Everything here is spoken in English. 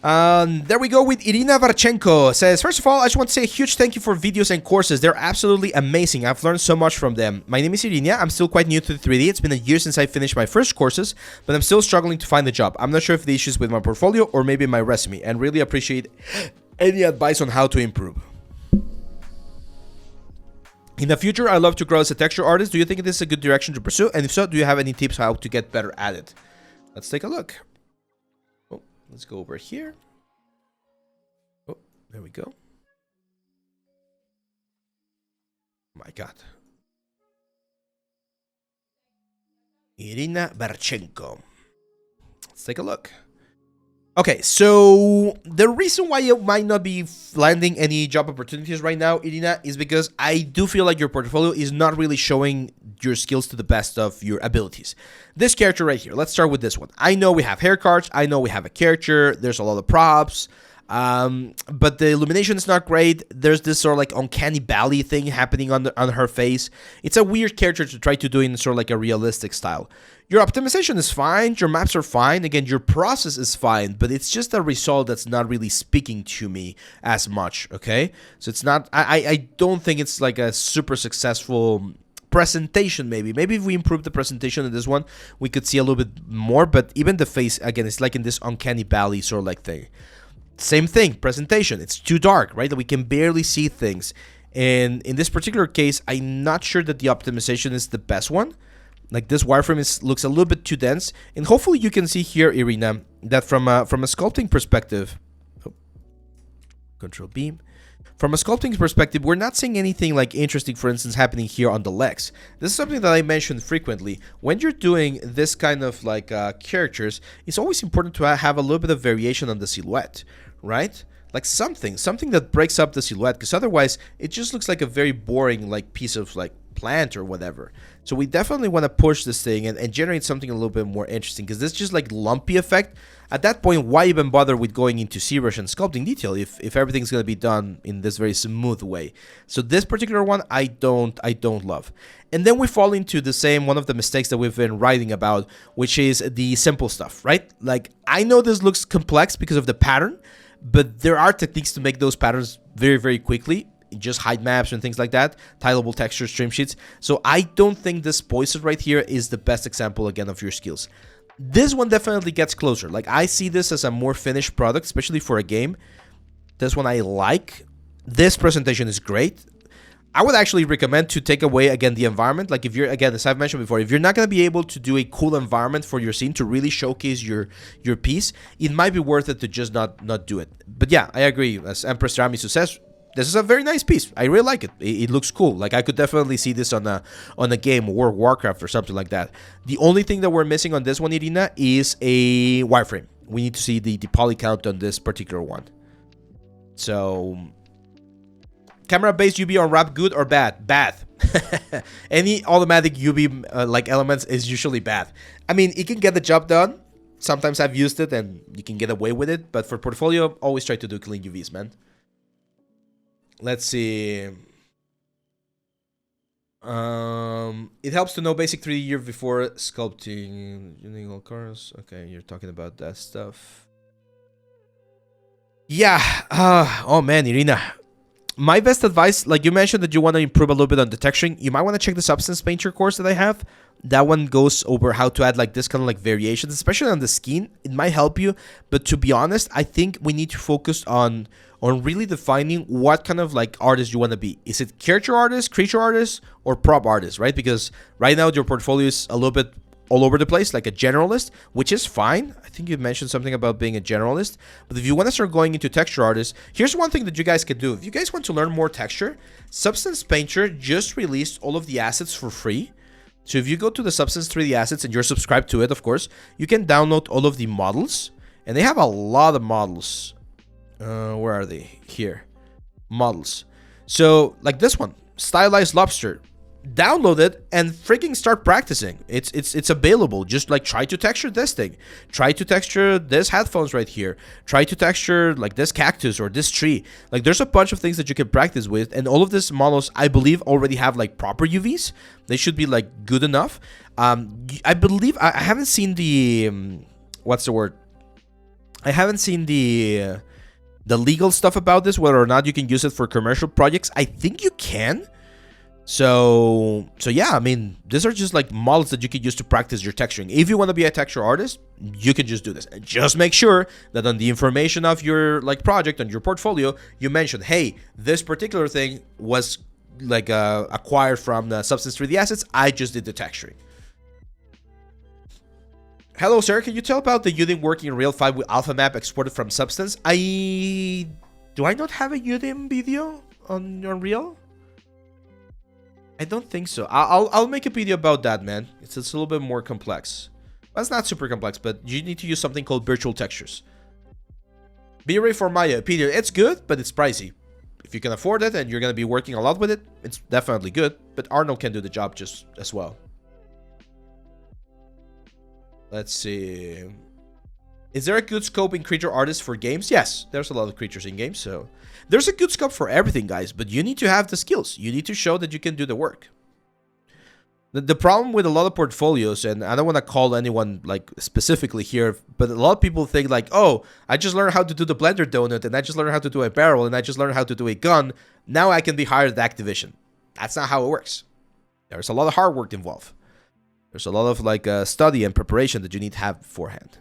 There we go with Iryna Varchenko. Says, first of all, I just want to say a huge thank you for videos and courses. They're absolutely amazing. I've learned so much from them. My name is Iryna. I'm still quite new to the 3D. It's been a year since I finished my first courses, but I'm still struggling to find a job. I'm not sure if the issue is with my portfolio or maybe my resume, and really appreciate any advice on how to improve. In the future, I'd love to grow as a texture artist. Do you think this is a good direction to pursue? And if so, do you have any tips how to get better at it? Let's take a look. Oh, let's go over here. Oh, there we go. My God. Iryna Varchenko. Let's take a look. Okay, so the reason why you might not be landing any job opportunities right now, Iryna, is because I do feel like your portfolio is not really showing your skills to the best of your abilities. This character right here, let's start with this one. I know we have hair cards, I know we have a character, there's a lot of props, but the illumination is not great. There's this sort of like uncanny valley thing happening on her face. It's a weird character to try to do in sort of like a realistic style. Your optimization is fine, your maps are fine, again, your process is fine, but it's just a result that's not really speaking to me as much, okay? So it's not, I don't think it's like a super successful presentation. Maybe if we improve the presentation in this one, we could see a little bit more, but even the face, again, it's like in this uncanny valley sort of like thing. Same thing, presentation, it's too dark, right? That we can barely see things. And in this particular case, I'm not sure that the optimization is the best one. Like this wireframe looks a little bit too dense, and hopefully you can see here, Iryna, that from a sculpting perspective, Control B, from a sculpting perspective, we're not seeing anything like interesting, for instance, happening here on the legs. This is something that I mention frequently. When you're doing this kind of like characters, it's always important to have a little bit of variation on the silhouette, right? Like something that breaks up the silhouette, because otherwise it just looks like a very boring like piece of like plant or whatever. So we definitely want to push this thing and generate something a little bit more interesting, because this just like lumpy effect. At that point, why even bother with going into ZBrush and sculpting detail if everything's going to be done in this very smooth way? So this particular one I don't love. And then we fall into the same one of the mistakes that we've been writing about, which is the simple stuff, right? Like I know this looks complex because of the pattern, but there are techniques to make those patterns very, very quickly. Just hide maps and things like that, tileable textures, stream sheets. So I don't think this poison right here is the best example again of your skills. This one definitely gets closer. Like I see this as a more finished product, especially for a game. This one I like. This presentation is great. I would actually recommend to take away again the environment. Like if you're, again, as I've mentioned before, if you're not going to be able to do a cool environment for your scene to really showcase your piece, it might be worth it to just not do it. But yeah, I agree. As Empress Tiramisu says, this is a very nice piece. I really like it. It looks cool. Like I could definitely see this on a game, World of Warcraft or something like that. The only thing that we're missing on this one, Iryna, is a wireframe. We need to see the poly count on this particular one. So, camera-based UV on wrap, good or bad? Bad. Any automatic UV like elements is usually bad. I mean, it can get the job done. Sometimes I've used it and you can get away with it. But for portfolio, always try to do clean UVs, man. Let's see. It helps to know basic 3D year before sculpting. Using all colors. Okay, you're talking about that stuff. Yeah. Oh man, Iryna. My best advice, like you mentioned that you want to improve a little bit on the texturing, you might want to check the Substance Painter course that I have. That one goes over how to add like this kind of like variations, especially on the skin. It might help you, but to be honest, I think we need to focus on really defining what kind of like artist you want to be. Is it character artist, creature artist, or prop artist, right? Because right now your portfolio is a little bit all over the place, like a generalist, which is fine. I think you mentioned something about being a generalist. But if you want to start going into texture artists, here's one thing that you guys can do. If you guys want to learn more texture, Substance Painter just released all of the assets for free. So if you go to the Substance 3D assets and you're subscribed to it, of course, you can download all of the models. And they have a lot of models. Where are they? Here. Models. So, like this one. Stylized Lobster. Download it and freaking start practicing. It's available. Just like try to texture this thing. Try to texture this headphones right here. Try to texture like this cactus or this tree. Like there's a bunch of things that you can practice with. And all of these models, I believe, already have like proper UVs. They should be like good enough. I believe, I haven't seen the, what's the word? I haven't seen the legal stuff about this, whether or not you can use it for commercial projects. I think you can. So yeah, I mean, these are just like models that you can use to practice your texturing. If you want to be a texture artist, you can just do this. And just make sure that on the information of your like project, on your portfolio, you mention, hey, this particular thing was like acquired from the Substance 3D assets. I just did the texturing. Hello, sir. Can you tell about the Udym working in Real 5 with alpha map exported from Substance? Do I not have a Udym video on Real? I don't think so. I'll make a video about that, man. It's a little bit more complex. Well, it's not super complex, but you need to use something called virtual textures. Be ready for Maya. Peter, it's good, but it's pricey. If you can afford it and you're going to be working a lot with it, it's definitely good. But Arnold can do the job just as well. Let's see. Is there a good scope in creature artists for games? Yes, there's a lot of creatures in games, so there's a good scope for everything, guys, but you need to have the skills. You need to show that you can do the work. The problem with a lot of portfolios, and I don't want to call anyone like specifically here, but a lot of people think like, oh, I just learned how to do the Blender donut, and I just learned how to do a barrel, and I just learned how to do a gun. Now I can be hired at Activision. That's not how it works. There's a lot of hard work involved. There's a lot of like study and preparation that you need to have beforehand.